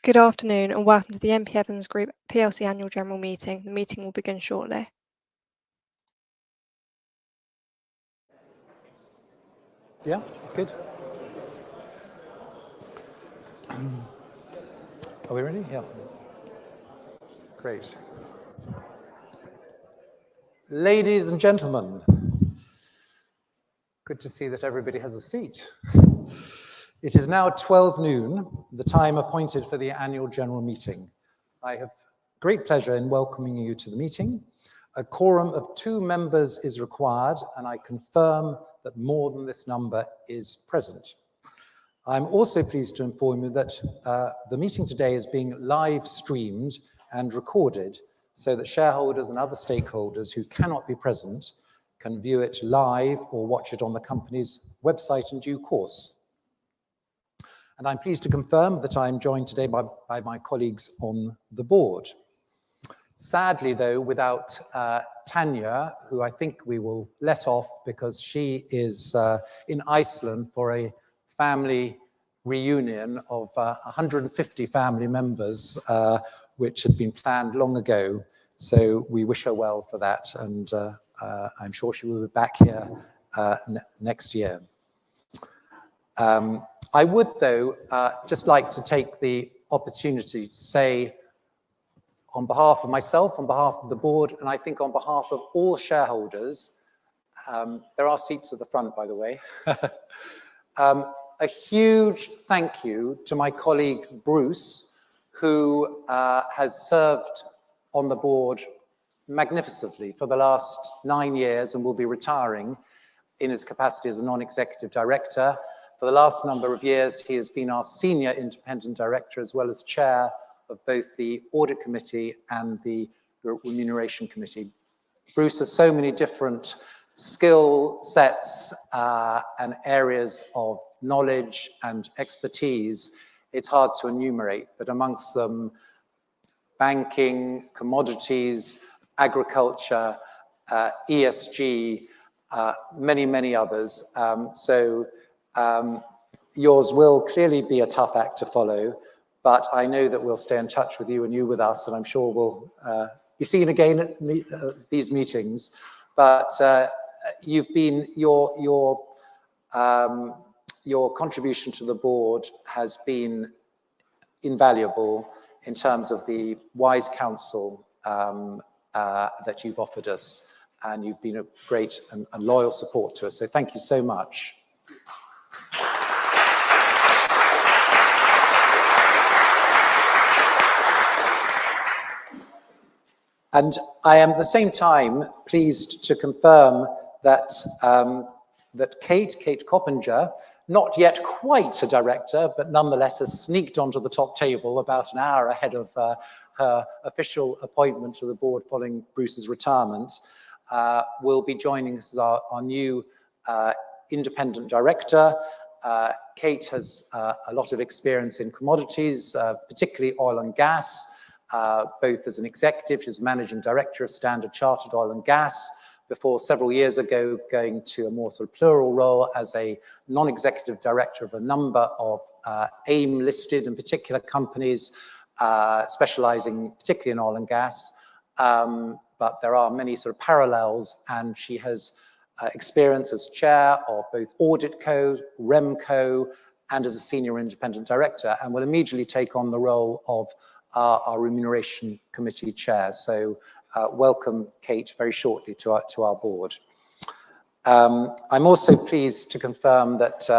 Good afternoon and welcome to the EVANS Group PLC Annual General Meeting. The meeting will begin shortly. Yeah, good. Are we ready? Yeah. Great. Ladies and gentlemen, good to see that everybody has a seat. It is now 12 noon, the time appointed for the annual general meeting. I have great pleasure in welcoming you to the meeting. A quorum of 2 members is required, and I confirm that more than this number is present. I'm also pleased to inform you that the meeting today is being live streamed and recorded so that shareholders and other stakeholders who cannot be present can view it live or watch it on the company's website in due course. And I'm pleased to confirm that I'm joined today by my colleagues on the board. Sadly, though, without Tanya, who I think we will let off because she is in Iceland for a family reunion of 150 family members, which had been planned long ago. So we wish her well for that, and I'm sure she will be back here next year. I would, though, just like to take the opportunity to say, on behalf of myself, on behalf of the board, and I think on behalf of all shareholders, there are seats at the front, by the way, a huge thank you to my colleague Bruce, who has served on the board magnificently for the last 9 years and will be retiring in his capacity as a non-executive director. For the last number of years, he has been our senior independent director as well as chair of both the Audit Committee and the Remuneration Committee. Bruce has so many different skill sets and areas of knowledge and expertise, it's hard to enumerate, but amongst them, banking, commodities, agriculture, ESG, many, many others. Yours will clearly be a tough act to follow, but I know that we'll stay in touch with you and you with us, and I'm sure we'll be seen again at these meetings. But you've been your contribution to the board has been invaluable in terms of the wise counsel that you've offered us, and you've been a great and loyal support to us. So thank you so much. And I am at the same time pleased to confirm that Kate Coppinger, not yet quite a director, but nonetheless has sneaked onto the top table about an hour ahead of her official appointment to the board following Bruce's retirement, will be joining us as our new independent director. Kate has a lot of experience in commodities, particularly oil and gas. Both as an executive, she's managing director of Standard Chartered Oil and Gas, before several years ago going to a more sort of plural role as a non-executive director of a number of AIM-listed and particular companies, specializing particularly in oil and gas. But there are many sort of parallels, and she has experience as chair of both Audit Co, RemCo, and as a senior independent director, and will immediately take on the role of our Remuneration Committee chair. So welcome, Kate, very shortly to our board. I'm also pleased to confirm that,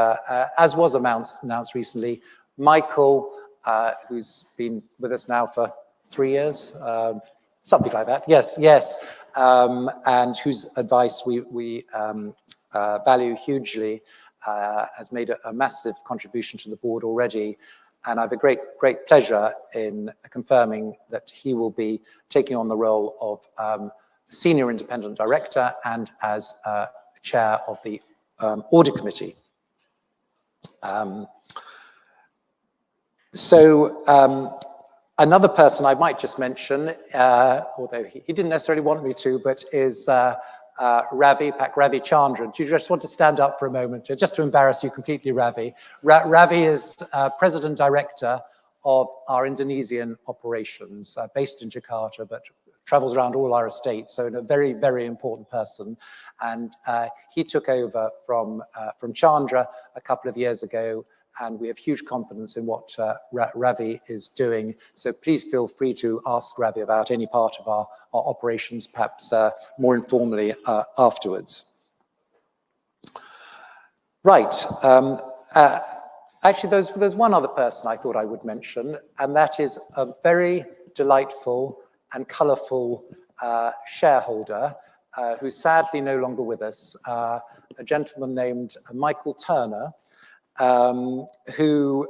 as was announced recently, Michael, who's been with us now for 3 years, something like that, yes, and whose advice we value hugely, has made a massive contribution to the board already. And I have a great pleasure in confirming that he will be taking on the role of Senior Independent Director and as Chair of the Audit Committee. Another person I might just mention, although he didn't necessarily want me to, but is Ravi Chandran. Do you just want to stand up for a moment, just to embarrass you completely, Ravi? Ravi is President Director of our Indonesian operations, based in Jakarta, but travels around all our estates, so a very, very important person. And he took over from Chandra a couple of years ago, and we have huge confidence in what Ravi is doing. So please feel free to ask Ravi about any part of our operations, perhaps more informally afterwards. Right. Actually, there's one other person I thought I would mention, and that is a very delightful and colourful shareholder who's sadly no longer with us, a gentleman named Michael Turner, who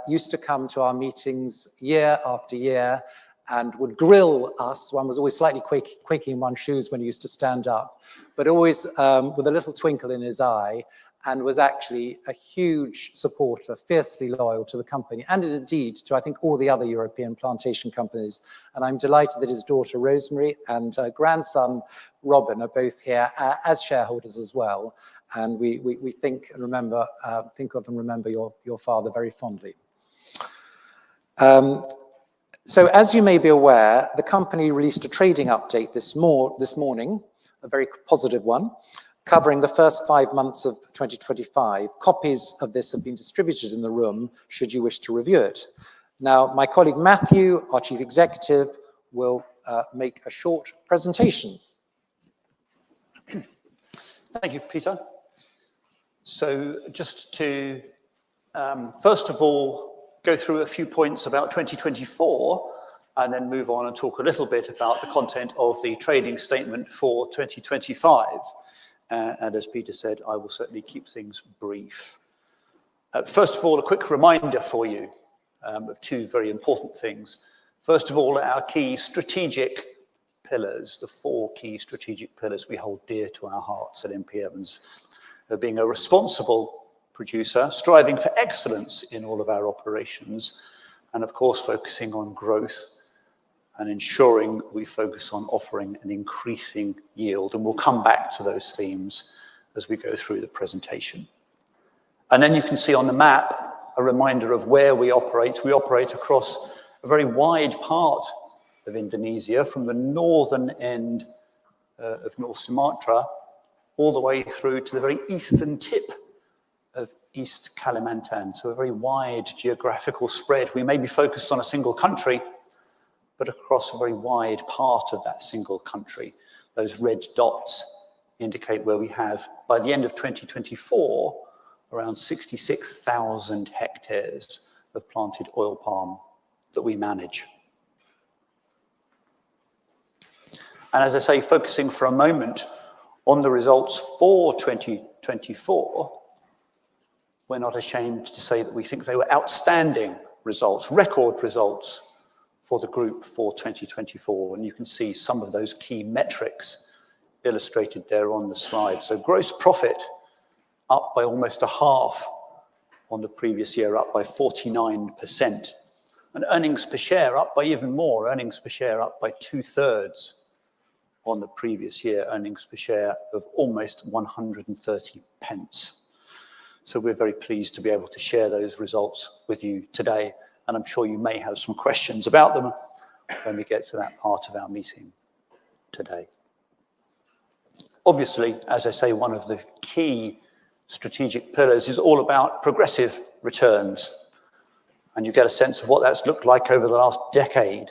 used to come to our meetings year after year and would grill us. One was always slightly quaking in one's shoes when he used to stand up, but always with a little twinkle in his eye, and was actually a huge supporter, fiercely loyal to the company, and indeed to, I think, all the other European plantation companies. And I'm delighted that his daughter Rosemary and grandson Robin are both here as shareholders as well. And we think and remember, think of and remember your father very fondly. So as you may be aware, the company released a trading update this morning, a very positive one, covering the first 5 months of 2025. Copies of this have been distributed in the room, should you wish to review it. Now, my colleague Matthew, our Chief Executive, will make a short presentation. Thank you, Peter. So just to, first of all, go through a few points about 2024, and then move on and talk a little bit about the content of the trading statement for 2025. And as Peter said, I will certainly keep things brief. First of all, a quick reminder for you of two very important things. First of all, our key strategic pillars, the 4 key strategic pillars we hold dear to our hearts at MP Evans, of being a responsible producer, striving for excellence in all of our operations, and of course, focusing on growth and ensuring we focus on offering an increasing yield. And we'll come back to those themes as we go through the presentation. And then you can see on the map a reminder of where we operate. We operate across a very wide part of Indonesia, from the northern end of North Sumatra all the way through to the very eastern tip of East Kalimantan. So a very wide geographical spread. We may be focused on a single country, but across a very wide part of that single country. Those red dots indicate where we have, by the end of 2024, around 66,000 hectares of planted oil palm that we manage. And as I say, focusing for a moment on the results for 2024, we're not ashamed to say that we think they were outstanding results, record results for the group for 2024. And you can see some of those key metrics illustrated there on the slide. So gross profit up by almost a half on the previous year, up by 49%. And earnings per share up by even more, earnings per share up by 2/3 on the previous year, earnings per share of almost 130 pence. So we're very pleased to be able to share those results with you today. And I'm sure you may have some questions about them when we get to that part of our meeting today. Obviously, as I say, one of the key strategic pillars is all about progressive returns. And you get a sense of what that's looked like over the last decade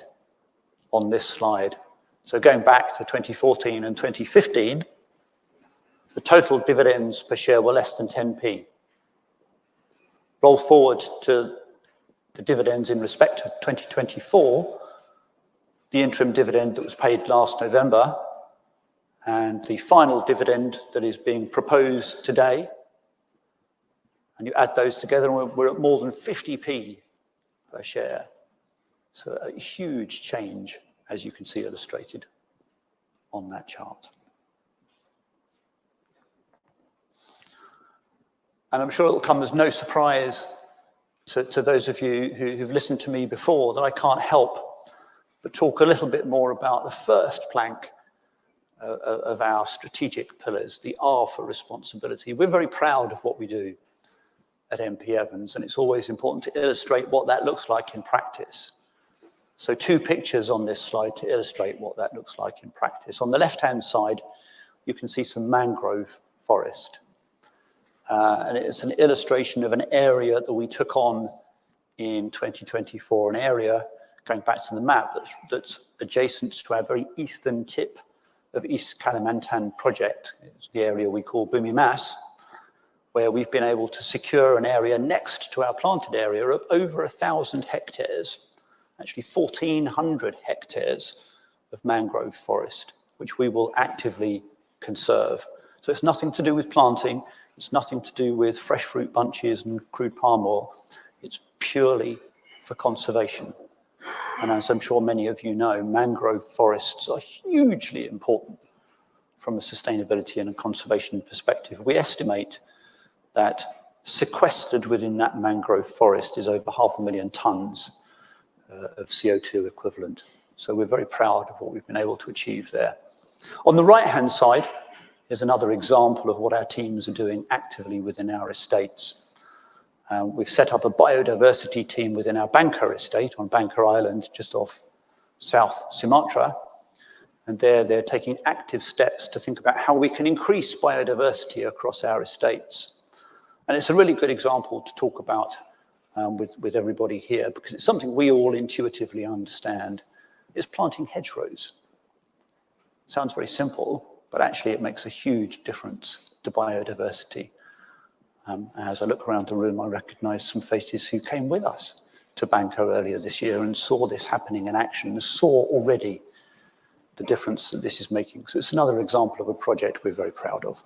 on this slide. So going back to 2014 and 2015, the total dividends per share were less than 10p. Roll forward to the dividends in respect of 2024, the interim dividend that was paid last November, and the final dividend that is being proposed today, and you add those together, and we're at more than 50p per share. So a huge change, as you can see illustrated on that chart. And I'm sure it'll come as no surprise to those of you who've listened to me before that I can't help but talk a little bit more about the first plank of our strategic pillars, the R for responsibility. We're very proud of what we do. at MP Evans, and it's always important to illustrate what that looks like in practice. So 2 pictures on this slide to illustrate what that looks like in practice. On the left-hand side, you can see some mangrove forest. And it's an illustration of an area that we took on in 2024, an area, going back to the map, that's adjacent to our very eastern tip of East Kalimantan project. It's the area we call Bumi Mas, where we've been able to secure an area next to our planted area of over 1,000 hectares, actually 1,400 hectares of mangrove forest, which we will actively conserve. So it's nothing to do with planting, it's nothing to do with fresh fruit bunches and crude palm oil, it's purely for conservation. And as I'm sure many of you know, mangrove forests are hugely important from a sustainability and a conservation perspective. We estimate that sequestered within that mangrove forest is over 500,000 tons of CO2 equivalent. So we're very proud of what we've been able to achieve there. On the right-hand side is another example of what our teams are doing actively within our estates. We've set up a biodiversity team within our Bangka estate on Bangka Island, just off South Sumatra. And they're taking active steps to think about how we can increase biodiversity across our estates. And it's a really good example to talk about with everybody here, because it's something we all intuitively understand, is planting hedgerows. Sounds very simple, but actually it makes a huge difference to biodiversity. As I look around the room, I recognize some faces who came with us to Bangka earlier this year and saw this happening in action, and saw already the difference that this is making. So it's another example of a project we're very proud of.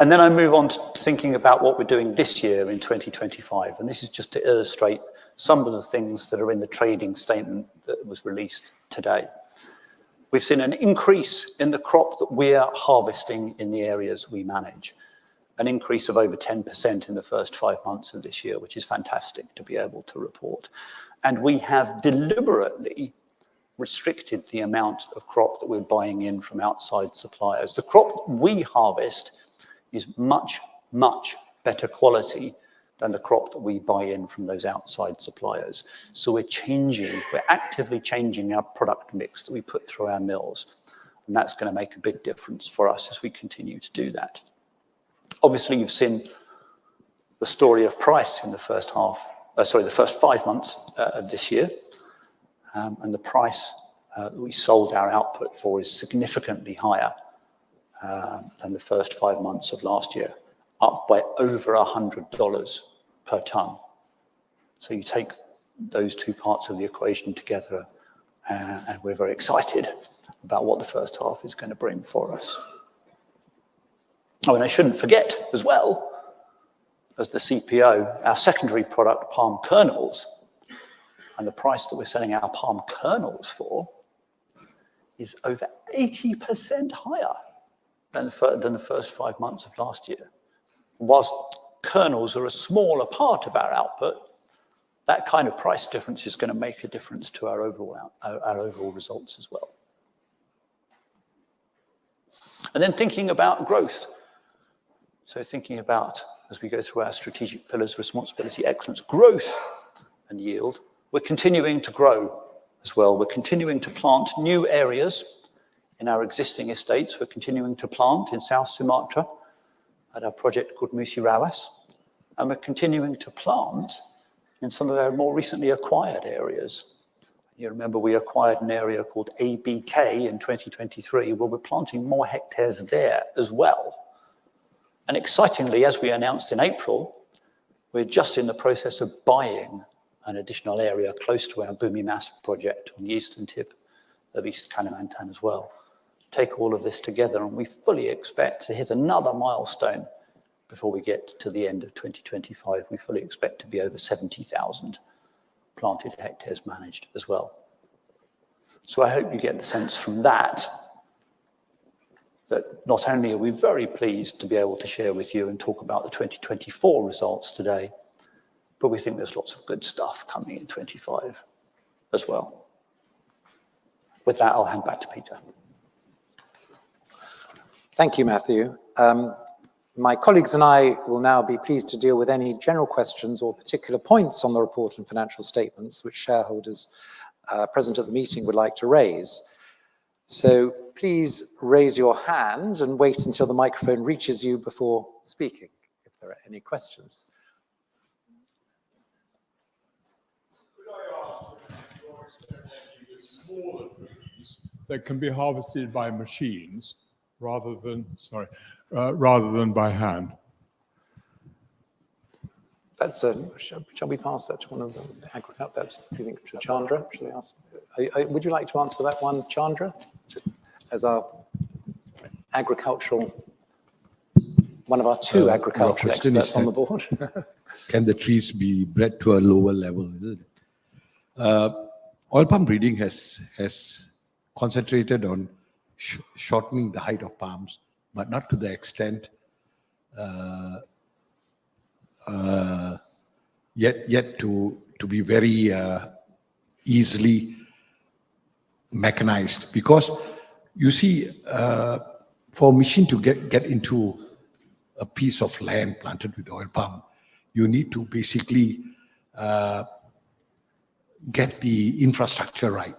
And then I move on to thinking about what we're doing this year in 2025. And this is just to illustrate some of the things that are in the trading statement that was released today. We've seen an increase in the crop that we're harvesting in the areas we manage, an increase of over 10% in the first 5 months of this year, which is fantastic to be able to report. And we have deliberately restricted the amount of crop that we're buying in from outside suppliers. The crop that we harvest is much, much better quality than the crop that we buy in from those outside suppliers. So we're actively changing our product mix that we put through our mills. And that's going to make a big difference for us as we continue to do that. Obviously, you've seen the story of price in the first 5 months of this year. And the price that we sold our output for is significantly higher than the first 5 months of last year, up by over $100 per ton. So you take those 2 parts of the equation together, and we're very excited about what the first half is going to bring for us. Oh, and I shouldn't forget as well, as the CPO, our secondary product, palm kernels, and the price that we're selling our palm kernels for is over 80% higher than the first 5 months of last year. Whilst kernels are a smaller part of our output, that kind of price difference is going to make a difference to our overall results as well. And then thinking about growth. So thinking about, as we go through our strategic pillars, responsibility, excellence, growth and yield, we're continuing to grow as well. We're continuing to plant new areas in our existing estates. We're continuing to plant in South Sumatra at our project called Musi Rawas. And we're continuing to plant in some of our more recently acquired areas. You remember we acquired an area called ABK in 2023, where we're planting more hectares there as well. And excitingly, as we announced in April, we're just in the process of buying an additional area close to our Bumi Mas project on the eastern tip of East Kalimantan as well. Take all of this together, and we fully expect to hit another milestone before we get to the end of 2025. We fully expect to be over 70,000 planted hectares managed as well. So I hope you get the sense from that not only are we very pleased to be able to share with you and talk about the 2024 results today, but we think there's lots of good stuff coming in 25 as well. With that, I'll hand back to Peter. Thank you, Matthew. My colleagues and I will now be pleased to deal with any general questions or particular points on the report and financial statements which shareholders present at the meeting would like to raise. So please raise your hand and wait until the microphone reaches you before speaking, if there are any questions. Could I ask your extent smaller trees that can be harvested by machines rather than by hand? That's shall we pass that to one of the agriculture? Do you think to Chandra? Shall we ask? Would you like to answer that one, Chandra, as our agricultural, one of our two agricultural experts on the board? Can the trees be bred to a lower level? Is it? Oil palm breeding has concentrated on shortening the height of palms, but not to the extent yet to be very easily mechanized. Because you see, for a machine to get into a piece of land planted with oil palm, you need to basically get the infrastructure right.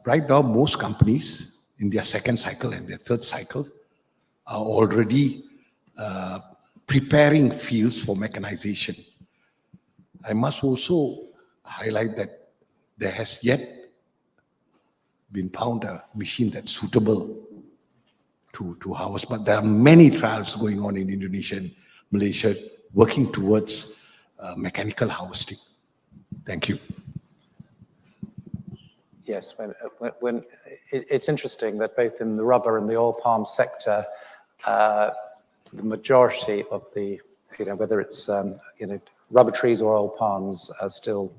Right now, most companies in their second cycle and their third cycle are already preparing fields for mechanization. I must also highlight that there has yet been found a machine that's suitable to harvest, but there are many trials going on in Indonesia and Malaysia working towards mechanical harvesting. Thank you. Yes, when it's interesting that both in the rubber and the oil palm sector, the majority of the, whether it's, rubber trees or oil palms are still,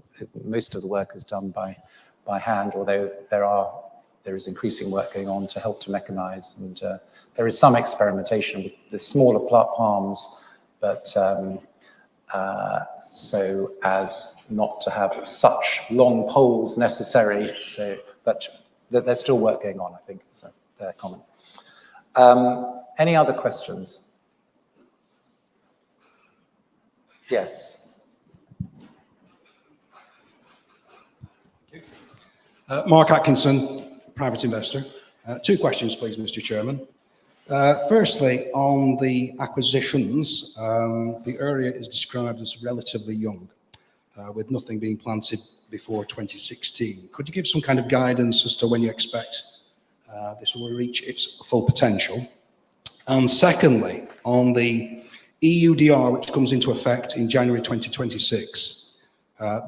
most of the work is done by hand, although there is increasing work going on to help to mechanize, and there is some experimentation with the smaller palms, but so as not to have such long poles necessary. So, but there's still work going on, I think. So, fair comment. Any other questions? Yes. Mark Atkinson, private investor. Two questions, please, Mr. Chairman. Firstly, on the acquisitions, the area is described as relatively young, with nothing being planted before 2016. Could you give some kind of guidance as to when you expect this will reach its full potential? And secondly, on the EUDR, which comes into effect in January 2026,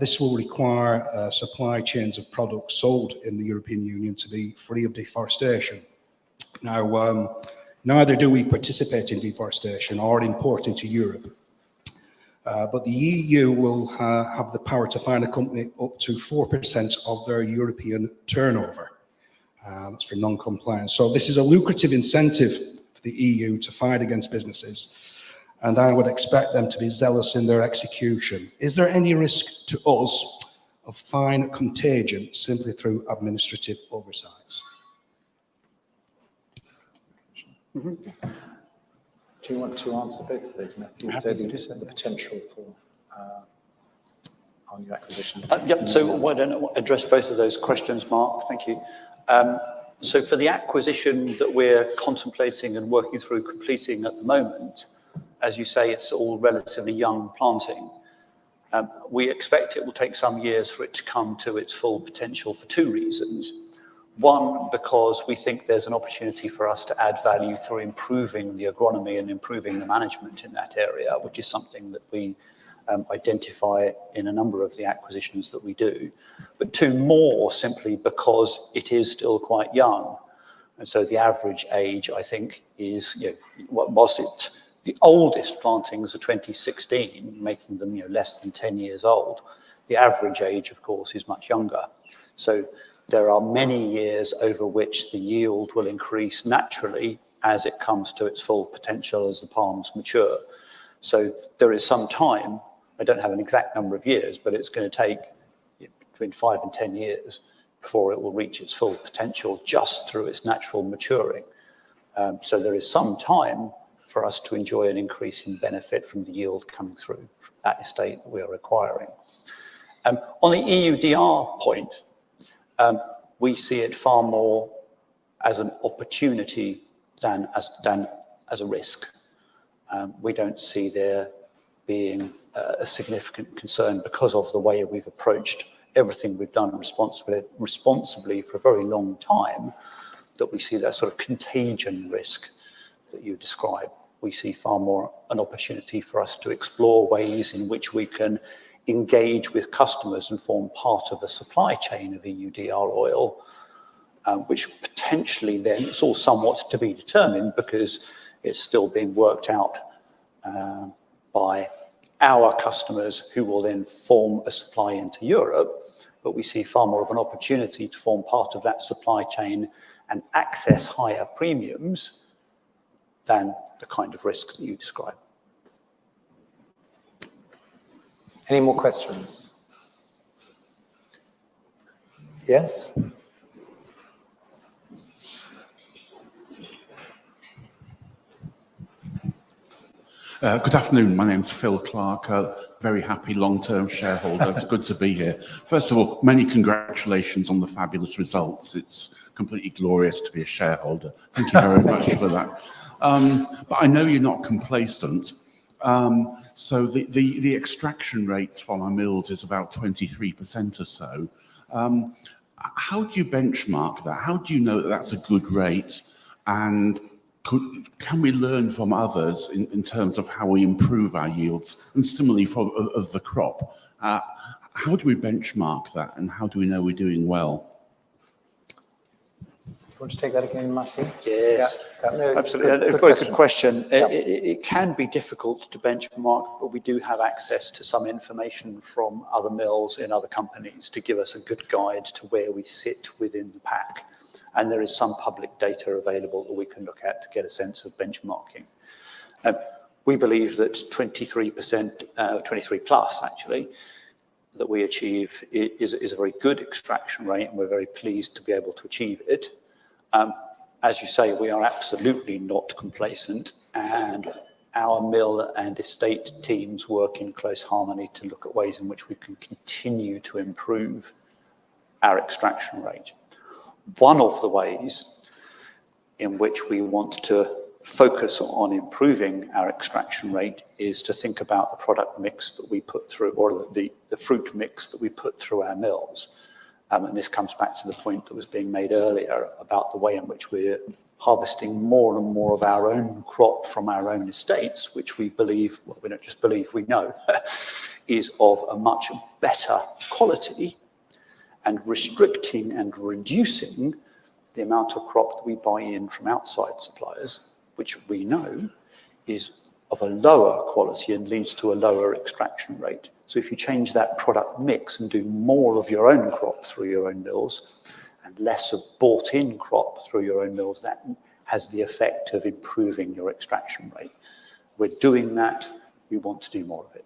this will require supply chains of products sold in the European Union to be free of deforestation. Now, neither do we participate in deforestation or import into Europe, but the EU will have the power to fine a company up to 4% of their European turnover. That's for non-compliance. So this is a lucrative incentive for the EU to fight against businesses, and I would expect them to be zealous in their execution. Is there any risk to us of fine contagion simply through administrative oversights? Mm-hmm. Do you want to answer both of those, Matthew? So the potential for on your acquisition. Yep. So why don't I address both of those questions, Mark? Thank you. So for the acquisition that we're contemplating and working through completing at the moment, as you say, it's all relatively young planting. We expect it will take some years for it to come to its full potential for two reasons. One, because we think there's an opportunity for us to add value through improving the agronomy and improving the management in that area, which is something that we identify in a number of the acquisitions that we do. But two, more simply because it is still quite young. And so the average age, I think, is, what was it? The oldest plantings are 2016, making them less than 10 years old. The average age, of course, is much younger. So there are many years over which the yield will increase naturally as it comes to its full potential as the palms mature. So there is some time, I don't have an exact number of years, but it's going to take between 5 and 10 years before it will reach its full potential just through its natural maturing. So there is some time for us to enjoy an increase in benefit from the yield coming through from that estate that we are acquiring. On the EUDR point, we see it far more as an opportunity than as a risk. We don't see there being a significant concern because of the way we've approached everything we've done responsibly for a very long time, that we see that sort of contagion risk that you describe. We see far more an opportunity for us to explore ways in which we can engage with customers and form part of a supply chain of EUDR oil, which potentially then, it's all somewhat to be determined because it's still being worked out by our customers who will then form a supply into Europe. But we see far more of an opportunity to form part of that supply chain and access higher premiums than the kind of risks that you describe. Any more questions? Yes? Good afternoon. My name's Phil Clark, a very happy long-term shareholder. It's good to be here. First of all, many congratulations on the fabulous results. It's completely glorious to be a shareholder. Thank you very much for that. But I know you're not complacent. So the extraction rates from our mills is about 23% or so. How do you benchmark that? How do you know that that's a good rate? And can we learn from others in terms of how we improve our yields, and similarly of the crop? How do we benchmark that, and how do we know we're doing well? Do you want to take that again, Matthew? Yes, no, absolutely. A very good question. It can be difficult to benchmark, but we do have access to some information from other mills in other companies to give us a good guide to where we sit within the pack. And there is some public data available that we can look at to get a sense of benchmarking. We believe that 23%, 23 plus actually, that we achieve is a very good extraction rate, and we're very pleased to be able to achieve it. As you say, we are absolutely not complacent, and our mill and estate teams work in close harmony to look at ways in which we can continue to improve our extraction rate. One of the ways in which we want to focus on improving our extraction rate is to think about the product mix that we put through, or the fruit mix that we put through our mills. And this comes back to the point that was being made earlier about the way in which we're harvesting more and more of our own crop from our own estates, which we believe, well, we don't just believe, we know, is of a much better quality, and restricting and reducing the amount of crop that we buy in from outside suppliers, which we know is of a lower quality and leads to a lower extraction rate. So if you change that product mix and do more of your own crop through your own mills and less of bought-in crop through your own mills, that has the effect of improving your extraction rate. We're doing that. We want to do more of it.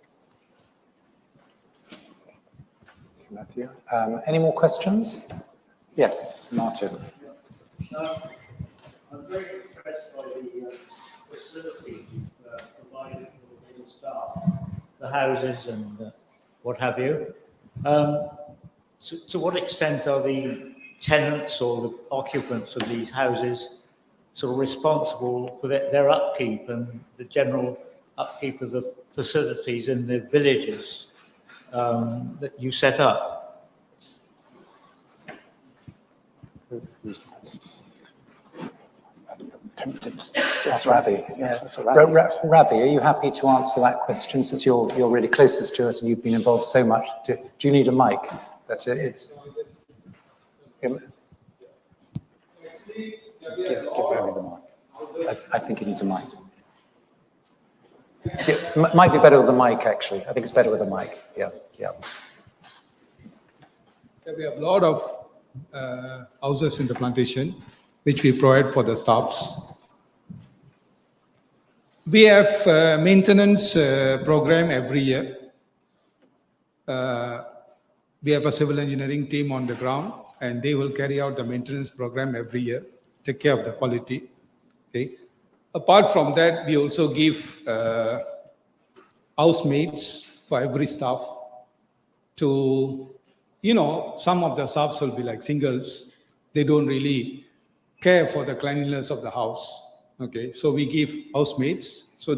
Matthew. Any more questions? Yes, Martin. I'm very impressed by the facilities you've provided for the staff, the houses and what have you. So to what extent are the tenants or the occupants of these houses sort of responsible for their upkeep and the general upkeep of the facilities in the villages that you set up? That's Ravi. Yeah. Ravi, are you happy to answer that question, since you're really closest to it and you've been involved so much? Do you need a mic? But it's. Give Ravi the mic. I think he needs a mic. It might be better with a mic, actually. I think it's better with a mic. Yeah. We have a lot of houses in the plantation, which we provide for the staffs. We have a maintenance program every year. We have a civil engineering team on the ground, and they will carry out the maintenance program every year, take care of the quality. Okay. Apart from that, we also give housemates for every staff to, some of the staffs will be like singles. They don't really care for the cleanliness of the house. Okay, so we give housemates to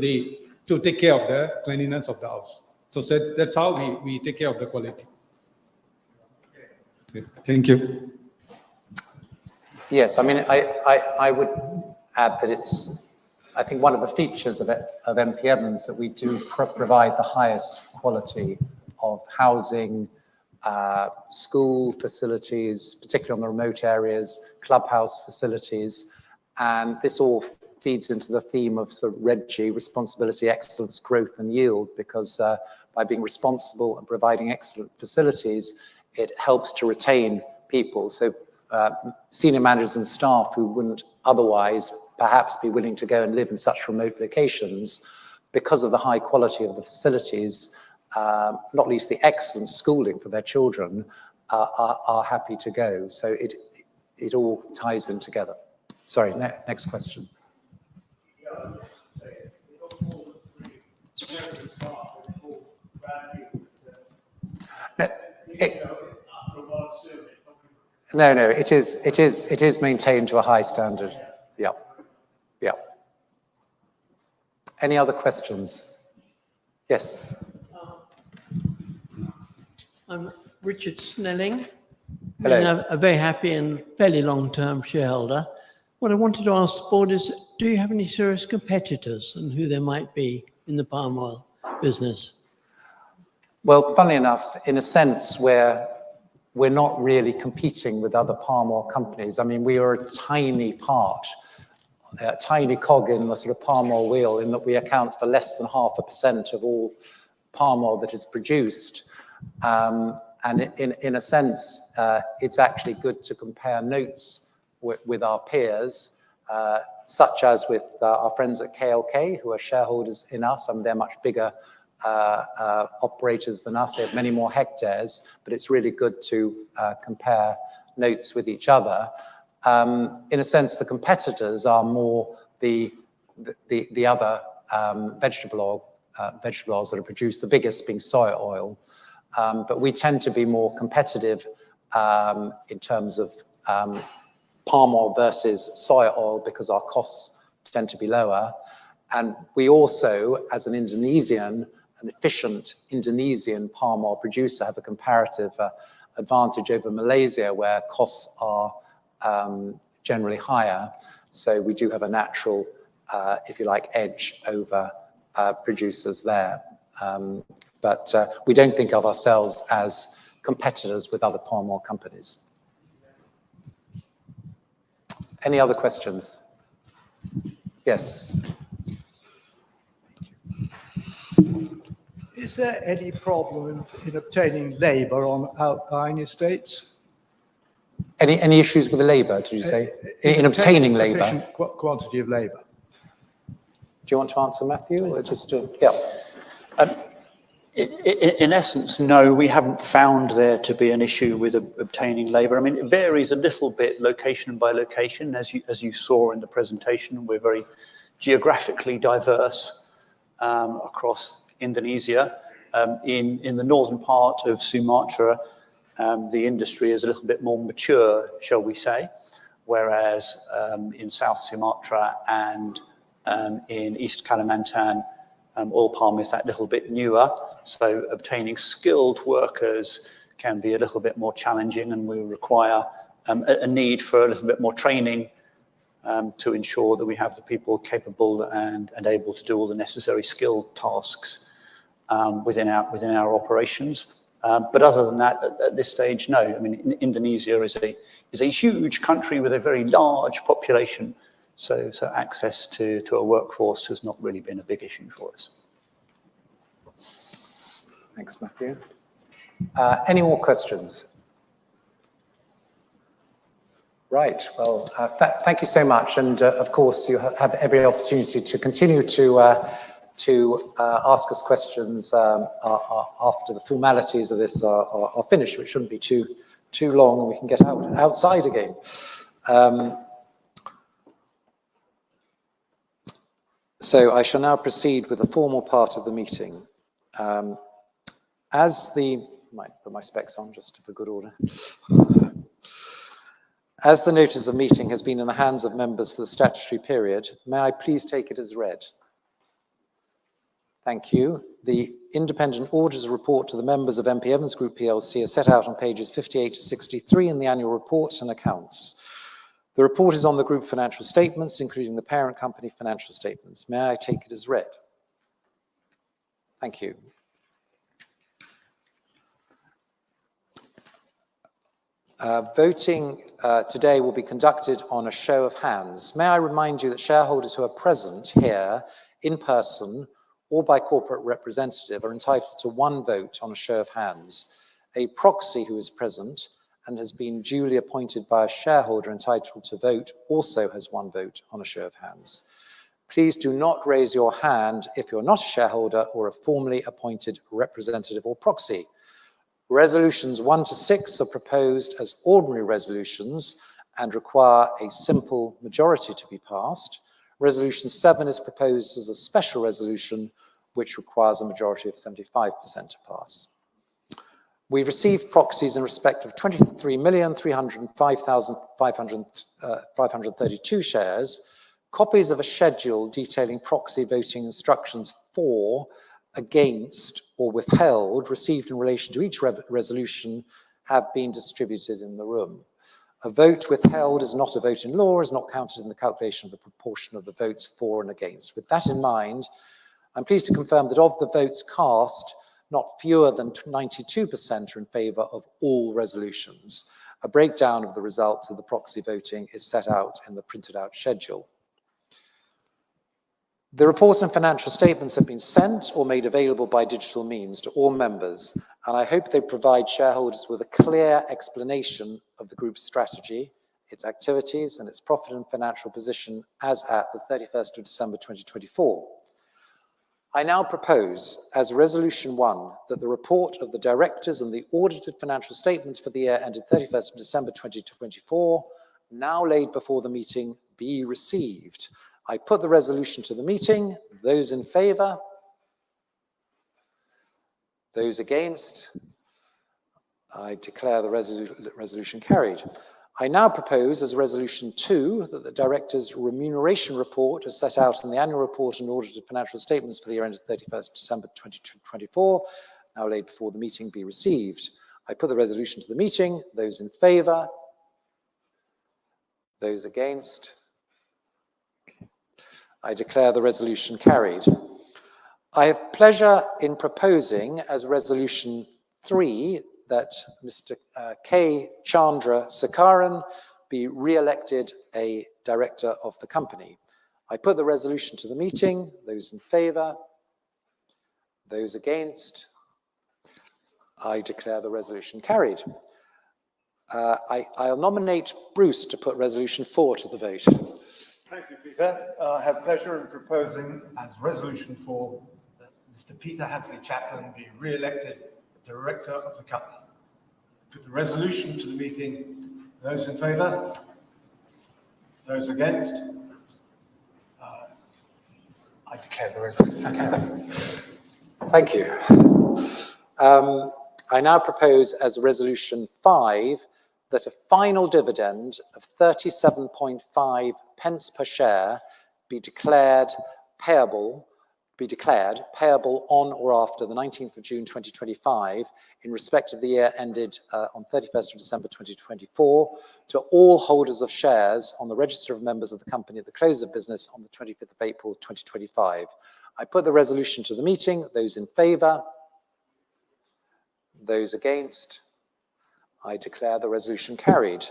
take care of the cleanliness of the house. So that's how we take care of the quality. Okay, thank you. Yes, I mean, I would add that I think one of the features of MP Evans that we do provide the highest quality of housing, school facilities, particularly on the remote areas, clubhouse facilities, and this all feeds into the theme of sort of REGI, responsibility, excellence, growth and yield, because by being responsible and providing excellent facilities, it helps to retain people. So senior managers and staff who wouldn't otherwise perhaps be willing to go and live in such remote locations, because of the high quality of the facilities, not least the excellent schooling for their children, are happy to go. So it all ties in together. Sorry, next question. No, it is maintained to a high standard. Yeah. Any other questions? Yes. I'm Richard Snelling. Hello. And I'm a very happy and fairly long-term shareholder. What I wanted to ask the board is, do you have any serious competitors and who there might be in the palm oil business? Well, funnily enough, in a sense where we're not really competing with other palm oil companies. I mean, we are a tiny part, a tiny cog in the sort of palm oil wheel, in that we account for less than 0.5% of all palm oil that is produced. And in a sense, it's actually good to compare notes with our peers, such as with our friends at KLK, who are shareholders in us, and they're much bigger operators than us. They have many more hectares, but it's really good to compare notes with each other. In a sense, the competitors are more the other vegetable oils that are produced, the biggest being soy oil. But we tend to be more competitive in terms of palm oil versus soy oil, because our costs tend to be lower. And we also, as an efficient Indonesian palm oil producer, have a comparative advantage over Malaysia, where costs are generally higher. So we do have a natural, if you like, edge over producers there. But we don't think of ourselves as competitors with other palm oil companies. Any other questions? Yes. Is there any problem in obtaining labour on outlying estates? Any issues with the labour, did you say? In obtaining labour? Sufficient quantity of labour. Do you want to answer, Matthew, or just yeah? In essence, no, we haven't found there to be an issue with obtaining labour. I mean, it varies a little bit location by location. As you saw in the presentation, we're very geographically diverse across Indonesia. In the northern part of Sumatra, the industry is a little bit more mature, shall we say, whereas in South Sumatra and in East Kalimantan, oil palm is that little bit newer. So obtaining skilled workers can be a little bit more challenging, and we require a need for a little bit more training to ensure that we have the people capable and able to do all the necessary skilled tasks within our operations. But other than that, at this stage, no. I mean, Indonesia is a huge country with a very large population. So access to a workforce has not really been a big issue for us. Thanks, Matthew. Any more questions? Right. Well, thank you so much. And of course, you have every opportunity to continue to ask us questions after the formalities of this are finished, which shouldn't be too long, and we can get outside again. So I shall now proceed with the formal part of the meeting. Might put my specs on just for good order. As the notice of meeting has been in the hands of members for the statutory period, may I please take it as read? Thank you. The independent auditor's report to the members of MP Evans Group PLC is set out on pages 58 to 63 in the annual report and accounts. The report is on the group financial statements, including the parent company financial statements. May I take it as read? Thank you. Voting today will be conducted on a show of hands. May I remind you that shareholders who are present here in person or by corporate representative are entitled to one vote on a show of hands. A proxy who is present and has been duly appointed by a shareholder entitled to vote also has one vote on a show of hands. Please do not raise your hand if you're not a shareholder or a formally appointed representative or proxy. Resolutions 1 to 6 are proposed as ordinary resolutions and require a simple majority to be passed. Resolution 7 is proposed as a special resolution, which requires a majority of 75% to pass. We've received proxies in respect of 23,305,532 shares, copies of a schedule detailing proxy voting instructions for, against, or withheld received in relation to each resolution have been distributed in the room. A vote withheld is not a vote in law, is not counted in the calculation of the proportion of the votes for and against. With that in mind, I'm pleased to confirm that of the votes cast, not fewer than 92% are in favour of all resolutions. A breakdown of the results of the proxy voting is set out in the printed out schedule. The reports and financial statements have been sent or made available by digital means to all members, and I hope they provide shareholders with a clear explanation of the group's strategy, its activities, and its profit and financial position as at the 31st of December 2024. I now propose, as Resolution 1, that the report of the directors and the audited financial statements for the year ended 31st of December 2024, now laid before the meeting, be received. I put the resolution to the meeting. Those in favour? Those against? I declare the resolution carried. I now propose as Resolution 2 that the Directors' remuneration report as set out in the annual report and audited financial statements for the year ended 31st December 2024, now laid before the meeting, be received. I put the resolution to the meeting. Those in favour? Those against? I declare the resolution carried. I have pleasure in proposing as Resolution 3 that Mr. K. Chandra Sekaran be re-elected a director of the company. I put the resolution to the meeting. Those in favour? Those against? I declare the resolution carried. I'll nominate Bruce to put Resolution 4 to the vote. Thank you, Peter. I have pleasure in proposing as Resolution 4 that Mr. Peter Hasley-Chaplin be re-elected director of the company. Put the resolution to the meeting. Those in favour? Those against? I declare the resolution carried. Thank you. I now propose as Resolution 5 that a final dividend of 37.5 pence per share be declared payable on or after the 19th of June 2025 in respect of the year ended on 31st of December 2024 to all holders of shares on the register of members of the company at the close of business on the 25th of April 2025. I put the resolution to the meeting. Those in favour? Those against? I declare the resolution carried.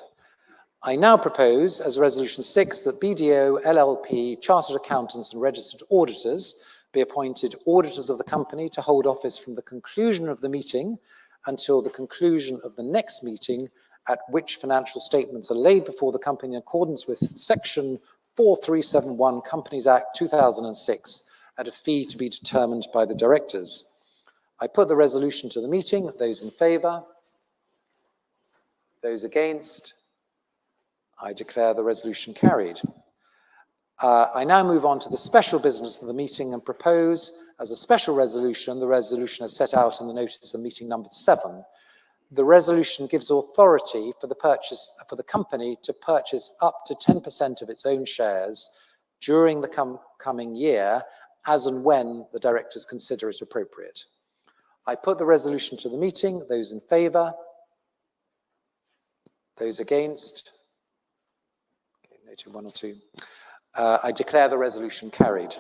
I now propose as Resolution 6 that BDO, LLP, Chartered Accountants and Registered Auditors be appointed auditors of the company to hold office from the conclusion of the meeting until the conclusion of the next meeting at which financial statements are laid before the company in accordance with Section 4371 Companies Act 2006 at a fee to be determined by the directors. I put the resolution to the meeting. Those in favour? Those against? I declare the resolution carried. I now move on to the special business of the meeting and propose as a special resolution, the resolution as set out in the notice of meeting number 7. The resolution gives authority for the company to purchase up to 10% of its own shares during the coming year, as and when the directors consider it appropriate. I put the resolution to the meeting. Those in favour? Those against? Okay, noted 1 or 2. I declare the resolution carried.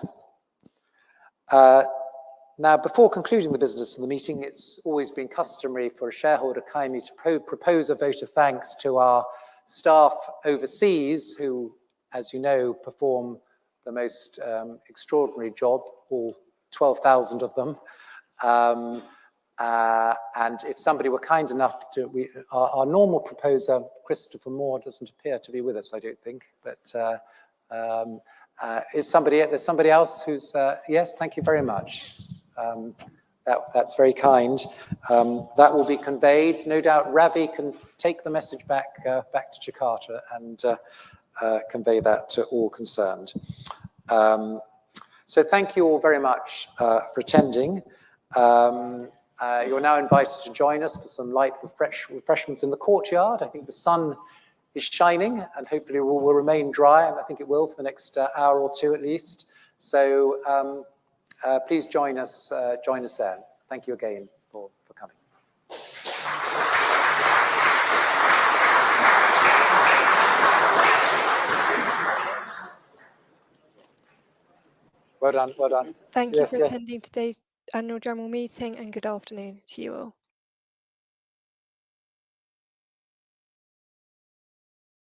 Now, before concluding the business of the meeting, it's always been customary for a shareholder kindly to propose a vote of thanks to our staff overseas, who, as you know, perform the most extraordinary job, all 12,000 of them. And if somebody were kind enough to, our normal proposer, Christopher Moore, doesn't appear to be with us, I don't think, but there's somebody else who's, yes, thank you very much. That's very kind. That will be conveyed. No doubt Ravi can take the message back to Jakarta and convey that to all concerned. So thank you all very much for attending. You're now invited to join us for some light refreshments in the courtyard. I think the sun is shining and hopefully will remain dry, and I think it will for the next hour or 2 at least. So please join us there. Thank you again for coming. Well done, well done. Thank you for attending today's annual general meeting, and good afternoon to you all.